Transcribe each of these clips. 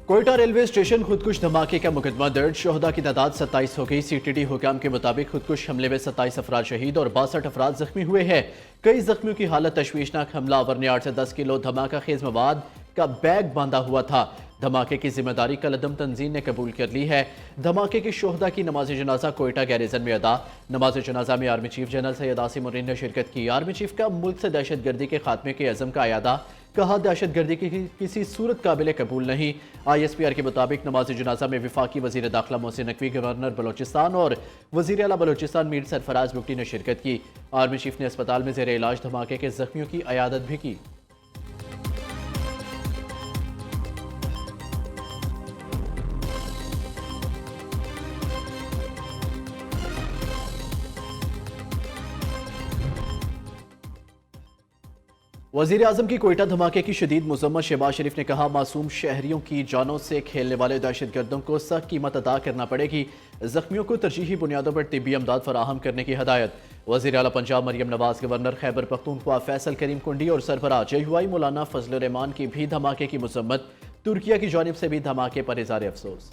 Quetta railway station खुदकुश धमाके का मुकदमा दर्ज। शोहदा की तादाद 27 हो गई। सीटीडी हुकाम के मुताबिक खुदकुश हमले में 27 अफराद शहीद और 62 अफराद जख्मी हुए हैं। कई जख्मियों की हालत तशवीशनाक। हमलावर ने 8 से 10 किलो धमाका खेज मवाद का बैग बांधा हुआ था। धमाके की जिम्मेदारी कलदम तंजीम ने कबूल कर ली है। धमाके की शोहदा की नमाज जनाजा कोयटा गैरिजन में अदा। नमाज जनाजा में army chief general Syed Asim मुरीन ने शिरकत की। आर्मी चीफ का मुल्क से दहशत गर्दी के खात्मे के अज़म का अयादा। कहा, दहशत गर्दी की किसी सूरत काबिल कबूल नहीं। ISPR के मुताबिक नमाज जनाजा में वफाकी वजीर दाखिला मोहसिन नकवी, गवर्नर बलोचिस्तान और वजीर आला बलोचिस्तान मीर सरफराज बुगटी ने शिरकत की। आर्मी चीफ ने अस्पताल में जेर इलाज धमाके के जख्मियों की अयादत भी की। वज़ीर आज़म की कोयटा धमाके की शदीद मज़म्मत। शहबाज शरीफ ने कहा, मासूम शहरियों की जानों से खेलने वाले दहशतगर्दों को सख्त कीमत अदा करना पड़ेगी। जख्मियों को तरजीही बुनियादों पर तिब्बी इमदाद फराहम करने की हदायत। वज़ीर आला पंजाब मरियम नवाज, गवर्नर खैबर पख्तूनख्वा फैसल करीम कुंडी और सरबराह JUI मौलाना फजल रहमान की भी धमाके की मज़म्मत। तुर्किया की जानिब से भी धमाके पर इज़हार अफसोस।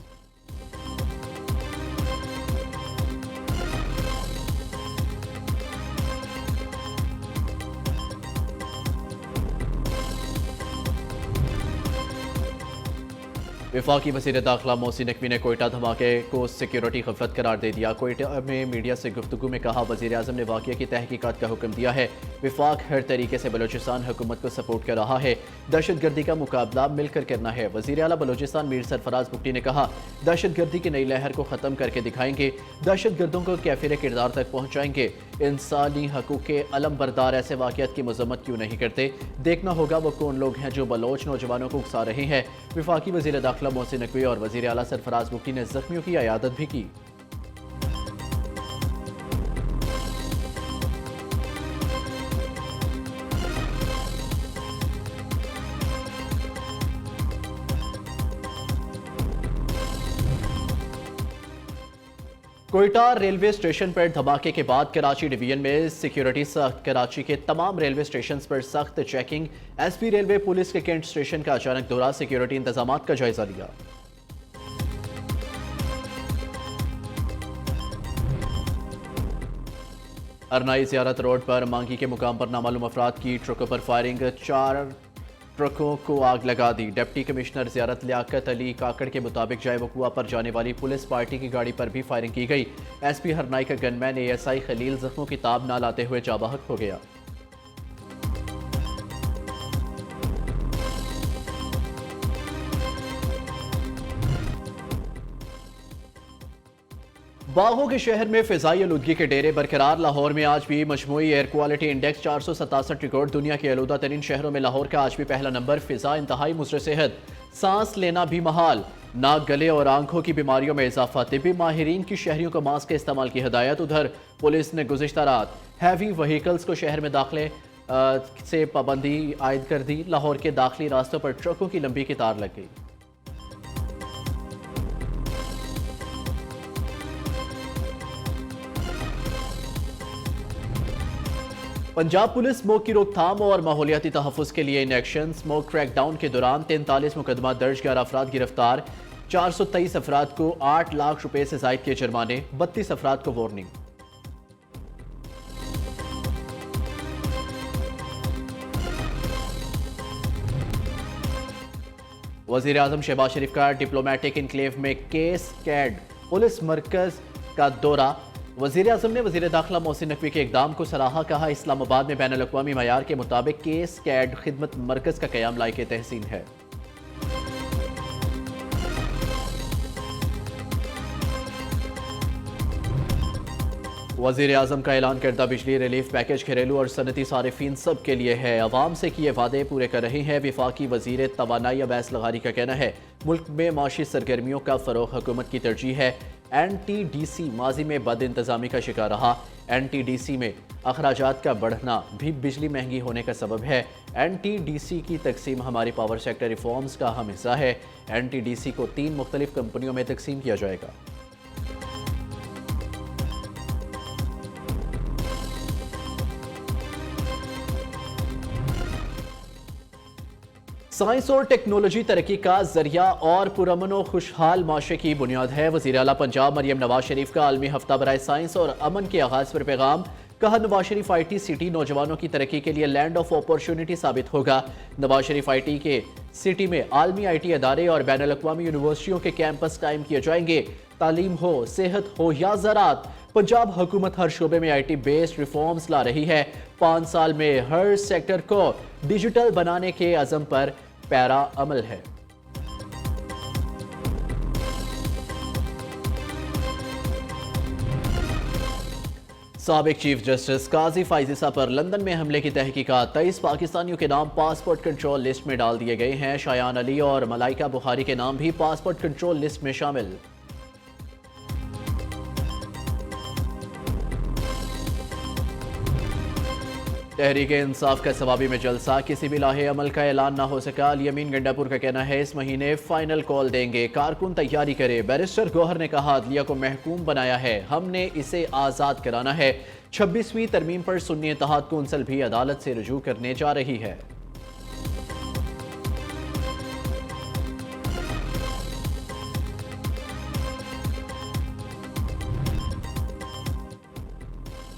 वफाकी वज़ीर दाखिला मोहसिन नकवी ने कोयटा धमाके को सिक्योरिटी खफलत करार दे दिया। कोयटा में मीडिया से गुफ्तगू में कहा, वज़ीर आज़म ने वाक़या की तहकीकात का हुक्म दिया है। वफाक हर तरीके से बलोचिस्तान हुकूमत को सपोर्ट कर रहा है। दहशत गर्दी का मुकाबला मिलकर करना है। वज़ीर आला बलोचिस्तान मीर सरफराज बुगटी ने कहा, दहशत गर्दी की नई लहर को ख़त्म करके दिखाएंगे। दहशत गर्दों को कैफिर किरदार तक पहुँचाएंगे। इंसानी हकूक़ के अलम बरदार ऐसे वाक़यात की मज़म्मत क्यों नहीं करते? देखना होगा वो कौन लोग हैं जो बलोच नौजवानों को उकसा रहे हैं। वफाकी वज़ीर दाखिला मोहसिन नकवी और वज़ीर आला सरफराज बुगटी ने जख्मियों की अयादत भी की। कोयटा रेलवे स्टेशन पर धमाके के बाद कराची डिवीजन में सिक्योरिटी सख्त। कराची के तमाम रेलवे स्टेशन पर सख्त चेकिंग। SP रेलवे पुलिस के कैंट स्टेशन का अचानक दौरा, सिक्योरिटी इंतजामात का जायजा लिया। अरनाई ज़ियारत रोड पर मांगी के मुकाम पर नामालूम अफराद की ट्रकों पर फायरिंग। 4 ट्रकों को आग लगा दी। डिप्टी कमिश्नर ज़ियारत लियाकत अली काकड़ के मुताबिक जाए वकुआ पर जाने वाली पुलिस पार्टी की गाड़ी पर भी फायरिंग की गई। SP हरनाई का गनमैन ASI खलील जख्मों की ताब न लाते हुए जाबाहक हो गया। बागों के शहर में फिजाई आलूदगी के डेरे बरकरार। लाहौर में आज भी मजमूई एयर क्वालिटी इंडेक्स 467 रिकॉर्ड। दुनिया के आलूदा तरीन शहरों में लाहौर का आज भी पहला नंबर। फिजा इंतहाई मुज़र सेहत, सांस लेना भी महाल। नाक, गले और आंखों की बीमारियों में इजाफा। तिब्बी माहिरीन की शहरियों को मास्क के इस्तेमाल की हदायत। उधर पुलिस ने गुज़िश्ता रात हैवी व्हीकल्स को शहर में दाखिले से पाबंदी आयद कर दी। लाहौर के दाखिली रास्तों पर ट्रकों की लंबी कतार लग गई। पंजाब पुलिस स्मोक की रोकथाम और माहौलियाती तहफ़्फ़ुज़ के लिए इन एक्शन। स्मोक क्रैकडाउन के दौरान 43 मुकदमा दर्ज, 11 अफराद गिरफ्तार। 423 अफराद को 8 लाख रुपए से ज़ायद के जुर्माने, 32 अफराद को वार्निंग। वज़ीर आज़म शहबाज शरीफ का डिप्लोमेटिक इनक्लेव में केस कैड पुलिस मरकज का दौरा। वज़ीर आज़म ने वज़ीर दाखिला मोहसिन नकवी के इक़दाम को सराहा। कहा, इस्लामाबाद में बैनुल अक़वामी मयार के मुताबिक केस कैड खिदमत मरकज़ का क़याम लायक तहसीन है। वज़ीर आज़म का ऐलान करदा बिजली रिलीफ पैकेज घरेलू और सनती सारिफीन सब के लिए है। अवाम से किए वादे पूरे कर रहे हैं। वफाकी वज़ीर तवानाई अवैस लगारी का कहना है, मुल्क में माशी सरगर्मियों का फ़रोग़ हुकूमत की तरजीह है। NTDC माजी में बद इंतज़ामी का शिकार रहा। NTDC में अखराजात का बढ़ना भी बिजली महंगी होने का सबब है। NTDC की तकसीम हमारी पावर सेक्टर रिफॉर्म्स का अहम हिस्सा है। NTDC को 3 मुख्तलिफ कंपनियों में तकसीम किया जाएगा। साइंस और टेक्नोलॉजी तरक्की का जरिया और पुरअमन और खुशहाल माशरे की बुनियाद है। वज़ीर आला पंजाब मरियम नवाज शरीफ का आलमी हफ्ता बराए साइंस और अमन के आगाज पर पैगाम। कहा, नवाज शरीफ IT सिटी नौजवानों की तरक्की के लिए लैंड ऑफ अपॉर्चुनिटी साबित होगा। नवाज शरीफ IT के सिटी में आलमी IT अदारे और बैनुल अक़वामी यूनिवर्सिटियों के कैंपस कायम किए जाएंगे। तालीम हो, सेहत हो या ज़राअत, पंजाब हुकूमत हर शोबे में IT बेस्ड रिफॉर्म्स ला रही है। 5 साल में हर सेक्टर को डिजिटल बनाने के अज़म पर पैरा अमल है। साबिक चीफ जस्टिस काजी फाइजिसा पर लंदन में हमले की तहकीकात। 23 पाकिस्तानियों के नाम पासपोर्ट कंट्रोल लिस्ट में डाल दिए गए हैं। शायान अली और मलाइका बुखारी के नाम भी पासपोर्ट कंट्रोल लिस्ट में शामिल। तहरीके इंसाफ का सवाबी में जलसा, किसी भी लाहे अमल का ऐलान ना हो सका। अल-यमीन गंडापुर का कहना है इस महीने फाइनल कॉल देंगे, कारकुन तैयारी करे। बैरिस्टर गौहर ने कहा अदलिया को महकूम बनाया है, हमने इसे आज़ाद कराना है। 26वीं तरमीम पर सुन्नी इत्तेहाद कौंसिल भी अदालत से रुजू करने जा रही है।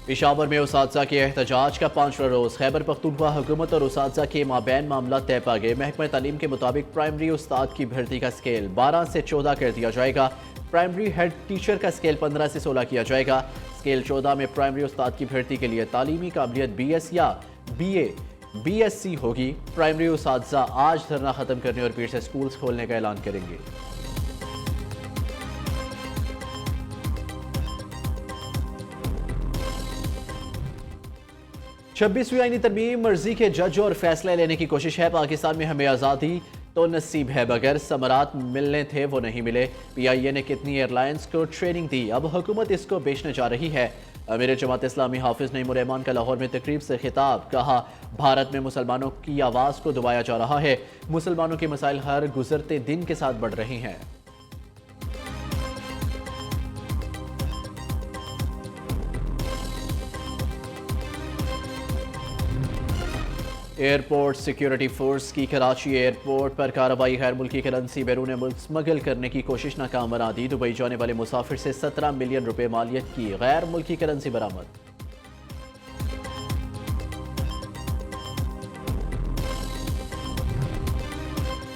पेशावर में उसात्जा के एहतजाज का 5वां रोज। खैबर पख्तूनख्वा हुकूमत और उसात्जा के माबैन मामला तय पा गए। महकमा तालीम के मुताबिक प्राइमरी उस्ताद की भर्ती का स्केल 12 से 14 कर दिया जाएगा। प्राइमरी हेड टीचर का स्केल 15 से 16 किया जाएगा। स्केल 14 में प्राइमरी उस्ताद की भर्ती के लिए तालीमी काबिलियत BS या BA BSc होगी। प्राइमरी उसात्जा आज धरना खत्म करने और फिर से स्कूल्स खोलने का ऐलान करेंगे। 26वीं आईनी तरमीम मर्जी के जज और फैसला लेने की कोशिश है। पाकिस्तान में हमें आज़ादी तो नसीब है, मगर समरात मिलने थे वो नहीं मिले। PIA ने कितनी एयरलाइंस को ट्रेनिंग दी, अब हुकूमत इसको बेचने जा रही है। अमीर जमात इस्लामी हाफिज नईमुर रहमान का लाहौर में तकरीब से खिताब। कहा, भारत में मुसलमानों की आवाज़ को दबाया जा रहा है। मुसलमानों के मसाइल हर गुजरते दिन के साथ बढ़ रहे हैं। एयरपोर्ट सिक्योरिटी फोर्स की कराची एयरपोर्ट पर कार्रवाई। गैर मुल्की करेंसी बैरून मुल्क स्मगल करने की कोशिश नाकाम बना दी। दुबई जाने वाले मुसाफिर से 17 मिलियन रुपए मालियत की गैर मुल्की करेंसी बरामद।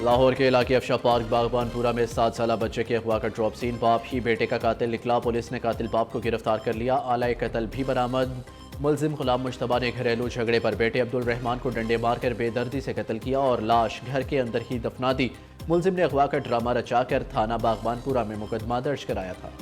लाहौर के इलाके अफशा पार्क बागबानपुरा में 7 साला बच्चे के अगवा का ड्रॉप सीन। बाप ही बेटे का कातिल निकला। पुलिस ने कातिल बाप को गिरफ्तार कर लिया। आला कत्ल भी बरामद। मुलजिम गुलाम मुश्तबा ने घरेलू झगड़े पर बेटे अब्दुल रहमान को डंडे मारकर बेदर्दी से कत्ल किया और लाश घर के अंदर ही दफना दी। मुलजिम ने अगवा का ड्रामा रचाकर थाना बागबानपुरा में मुकदमा दर्ज कराया था।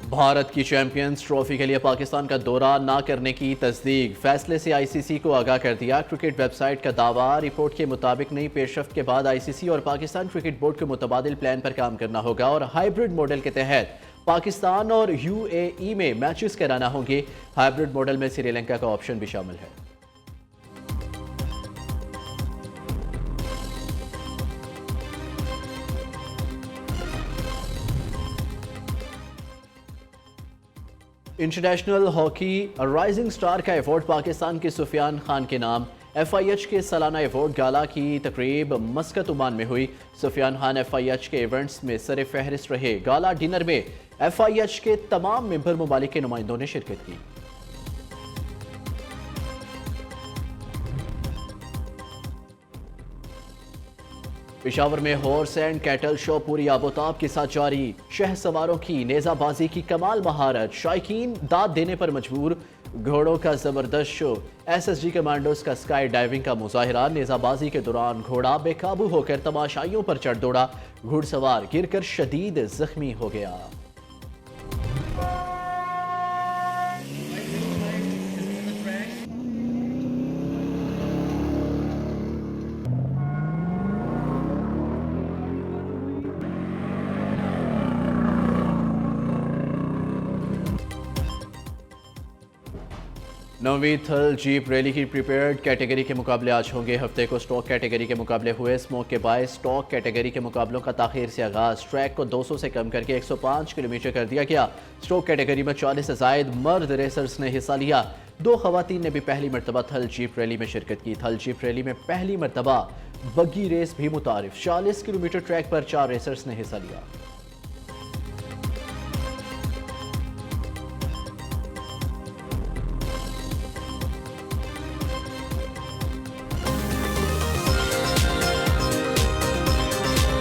भारत की चैंपियंस ट्रॉफी के लिए पाकिस्तान का दौरा ना करने की तस्दीक। फैसले से ICC को आगाह कर दिया। क्रिकेट वेबसाइट का दावा। रिपोर्ट के मुताबिक नई पेशरफ्त के बाद ICC और पाकिस्तान क्रिकेट बोर्ड को मुतबादिल प्लान पर काम करना होगा और हाइब्रिड मॉडल के तहत पाकिस्तान और UAE में मैचेस कराना होंगे। हाइब्रिड मॉडल में श्रीलंका का ऑप्शन भी शामिल है। इंटरनेशनल हॉकी राइजिंग स्टार का अवार्ड पाकिस्तान के सुफियान खान के नाम। FIH के सालाना अवार्ड गाला की तकरीब मस्कत ओमान में हुई। सुफियान खान FIH के इवेंट्स में सर फहरिस्त रहे। गाला डिनर में FIH के तमाम मेंबर ममालिक के नुमाइंदों ने शिरकत की। पेशावर में हॉर्स एंड कैटल शो पूरी आबोताब के साथ जारी। शह सवारों की नेजाबाजी की कमाल महारत। शायकीन दाद देने पर मजबूर। घोड़ों का जबरदस्त शो। SSG कमांडोज का स्काई डाइविंग का मुजाहिरा। नेजाबाजी के दौरान घोड़ा बेकाबू होकर तमाशाइयों पर चढ़ दौड़ा। घुड़सवार गिरकर शदीद जख्मी हो गया। 9वीं थल जीप रैली की प्रीपेयर्ड कैटेगरी के मुकाबले आज होंगे। हफ्ते को स्टॉक कैटेगरी के मुकाबले हुए। स्मोक के बायस स्टॉक कैटेगरी के मुकाबलों का ताखीर से आगाज। ट्रैक को 200 से कम करके 105 किलोमीटर कर दिया गया। स्टॉक कैटेगरी में 40 से जायद मर्द रेसर्स ने हिस्सा लिया। 2 खवातीन ने भी पहली मरतबा थल जीप रैली में शिरकत की। थल जीप रैली में पहली मरतबा बग्गी रेस भी मुतारिफ। 40 किलोमीटर ट्रैक पर 4 रेसर्स ने हिस्सा लिया।